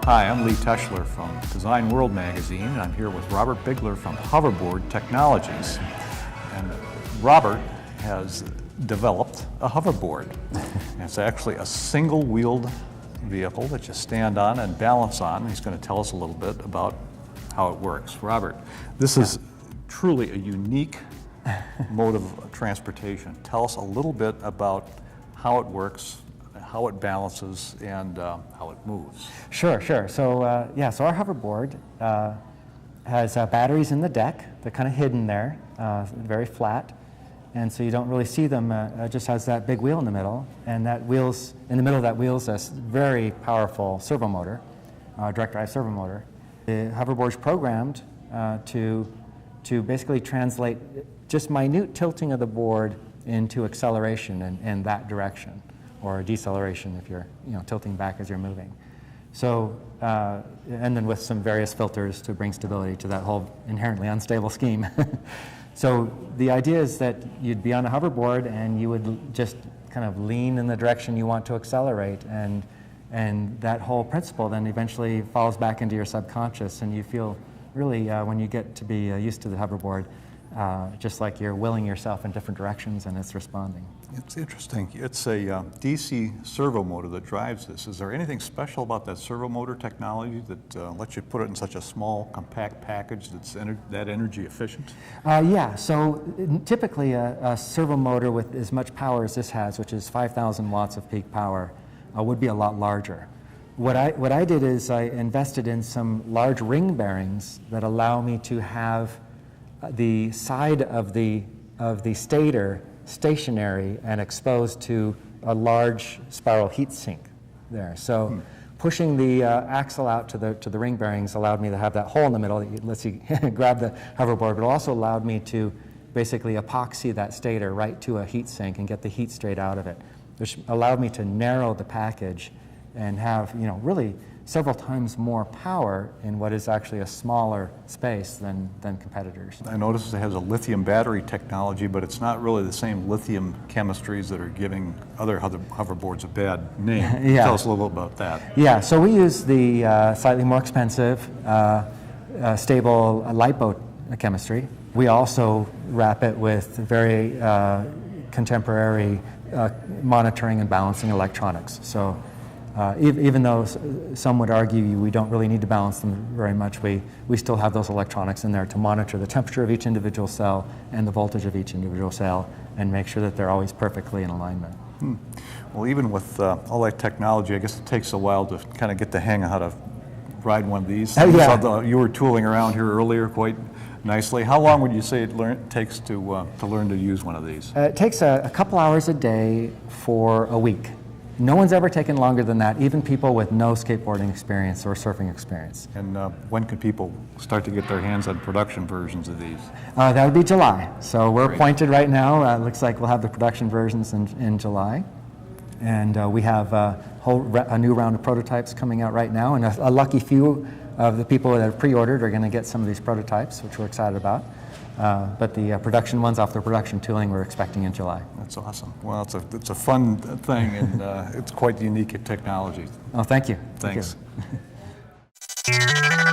Hi, I'm Lee Teschler from Design World magazine, and I'm here with Robert Bigler from Hoverboard Technologies. And Robert has developed a hoverboard. It's actually a single-wheeled vehicle that you stand on and balance on. He's going to tell us a little bit about how it works. Robert, this is truly a unique mode of transportation. Tell us a little bit about how it works, how it balances, and how it moves. Sure. So our hoverboard has batteries in the deck. They're kind of hidden there, very flat, and so you don't really see them. It just has that big wheel in the middle, and that wheel's in the middle of that wheel's a very powerful servomotor, direct drive servomotor. The hoverboard's programmed to basically translate just minute tilting of the board into acceleration in that direction, or deceleration if you're tilting back as you're moving. So, and then with some various filters to bring stability to that whole inherently unstable scheme. So the idea is that you'd be on a hoverboard and you would just kind of lean in the direction you want to accelerate, and that whole principle then eventually falls back into your subconscious, and you feel really, when you get to be used to the hoverboard, just like you're willing yourself in different directions and it's responding. It's interesting. It's a DC servo motor that drives this. Is there anything special about that servo motor technology that lets you put it in such a small, compact package that's that energy efficient? So typically a servo motor with as much power as this has, which is 5,000 watts of peak power, would be a lot larger. What I did is I invested in some large ring bearings that allow me to have the side of the stator stationary and exposed to a large spiral heat sink there. So pushing the axle out to the ring bearings allowed me to have that hole in the middle that lets you grab the hoverboard, but also allowed me to basically epoxy that stator right to a heat sink and get the heat straight out of it, which allowed me to narrow the package and have really several times more power in what is actually a smaller space than competitors. I noticed it has a lithium battery technology, but it's not really the same lithium chemistries that are giving other hoverboards a bad name. Yeah. Tell us a little bit about that. Yeah, so we use the slightly more expensive, stable LiPo chemistry. We also wrap it with very contemporary monitoring and balancing electronics. So even though some would argue we don't really need to balance them very much, we still have those electronics in there to monitor the temperature of each individual cell and the voltage of each individual cell and make sure that they're always perfectly in alignment. Well, even with all that technology, I guess it takes a while to kind of get the hang of how to ride one of these. Yeah. You were tooling around here earlier quite nicely. How long would you say it takes to learn to use one of these? It takes a couple hours a day for a week. No one's ever taken longer than that, even people with no skateboarding experience or surfing experience. And when can people start to get their hands on production versions of these? That would be July. So we're Great. appointed right now. It looks like we'll have the production versions in July. And we have a new round of prototypes coming out right now. And a lucky few of the people that have pre-ordered are going to get some of these prototypes, which we're excited about. But the production ones off the production tooling we're expecting in July. That's awesome. Well, it's a fun thing, and it's quite unique technology. Oh, thank you. Thanks. Thank you.